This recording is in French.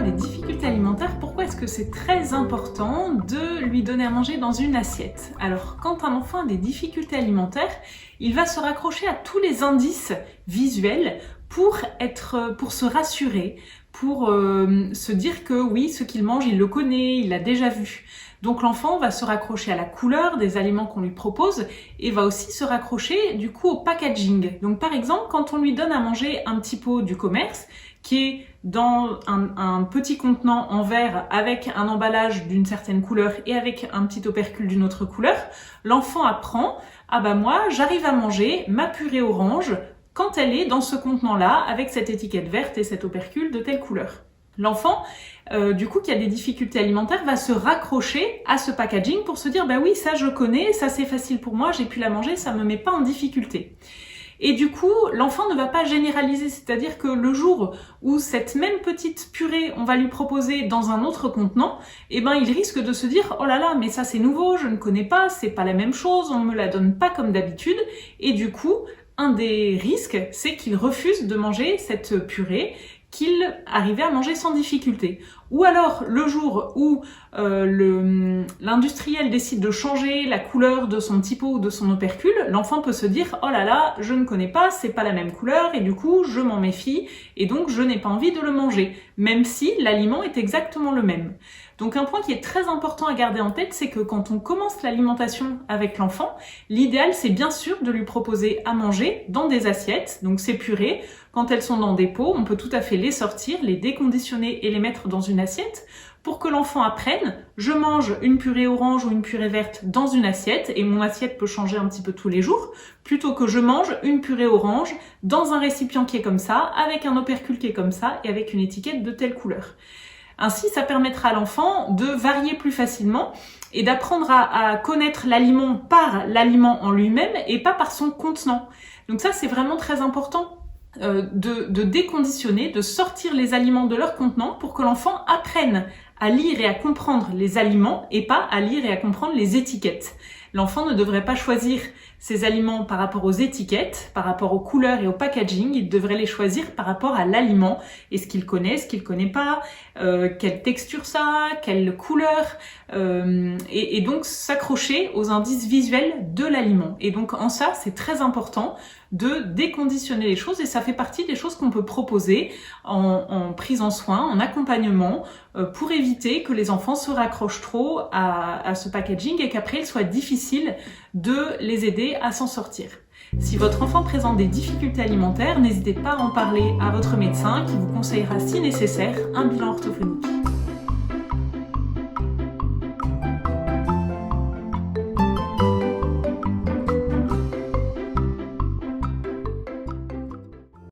des difficultés alimentaires, pourquoi est-ce que c'est très important de lui donner à manger dans une assiette? Alors, quand un enfant a des difficultés alimentaires, il va se raccrocher à tous les indices visuels pour se rassurer, pour se dire que oui, ce qu'il mange, il le connaît, il l'a déjà vu. Donc l'enfant va se raccrocher à la couleur des aliments qu'on lui propose et va aussi se raccrocher du coup au packaging. Donc par exemple, quand on lui donne à manger un petit pot du commerce qui est dans un petit contenant en verre avec un emballage d'une certaine couleur et avec un petit opercule d'une autre couleur, l'enfant apprend « Ah bah moi, j'arrive à manger ma purée orange quand elle est dans ce contenant-là avec cette étiquette verte et cet opercule de telle couleur ». L'enfant, du coup, qui a des difficultés alimentaires, va se raccrocher à ce packaging pour se dire « bah oui, ça je connais, ça c'est facile pour moi, j'ai pu la manger, ça me met pas en difficulté ». Et du coup, l'enfant ne va pas généraliser, c'est-à-dire que le jour où cette même petite purée, on va lui proposer dans un autre contenant, eh ben il risque de se dire « oh là là, mais ça c'est nouveau, je ne connais pas, c'est pas la même chose, on me la donne pas comme d'habitude ». Et du coup, un des risques, c'est qu'il refuse de manger cette purée qu'il arrivait à manger sans difficulté. Ou alors, le jour où l'industriel décide de changer la couleur de son petit pot ou de son opercule, l'enfant peut se dire « oh là là, je ne connais pas, c'est pas la même couleur et du coup, je m'en méfie et donc je n'ai pas envie de le manger », même si l'aliment est exactement le même. Donc un point qui est très important à garder en tête, c'est que quand on commence l'alimentation avec l'enfant, l'idéal c'est bien sûr de lui proposer à manger dans des assiettes, donc ces purées, quand elles sont dans des pots, on peut tout à fait les sortir, les déconditionner et les mettre dans une assiette pour que l'enfant apprenne « je mange une purée orange ou une purée verte dans une assiette et mon assiette peut changer un petit peu tous les jours » plutôt que « je mange une purée orange dans un récipient qui est comme ça, avec un opercule qui est comme ça et avec une étiquette de telle couleur ». Ainsi, ça permettra à l'enfant de varier plus facilement et d'apprendre à connaître l'aliment par l'aliment en lui-même et pas par son contenant. Donc ça, c'est vraiment très important de déconditionner, de sortir les aliments de leur contenant pour que l'enfant apprenne à lire et à comprendre les aliments et pas à lire et à comprendre les étiquettes. L'enfant ne devrait pas choisir ses aliments par rapport aux étiquettes, par rapport aux couleurs et au packaging, il devrait les choisir par rapport à l'aliment et ce qu'il connaît, ce qu'il connaît pas, quelle texture ça a, quelle couleur, et donc s'accrocher aux indices visuels de l'aliment. Et donc en ça, c'est très important de déconditionner les choses et ça fait partie des choses qu'on peut proposer en prise en soin, en accompagnement, pour éviter que les enfants se raccrochent trop à ce packaging et qu'après il soit difficile de les aider à s'en sortir. Si votre enfant présente des difficultés alimentaires, n'hésitez pas à en parler à votre médecin qui vous conseillera si nécessaire un bilan orthophonique.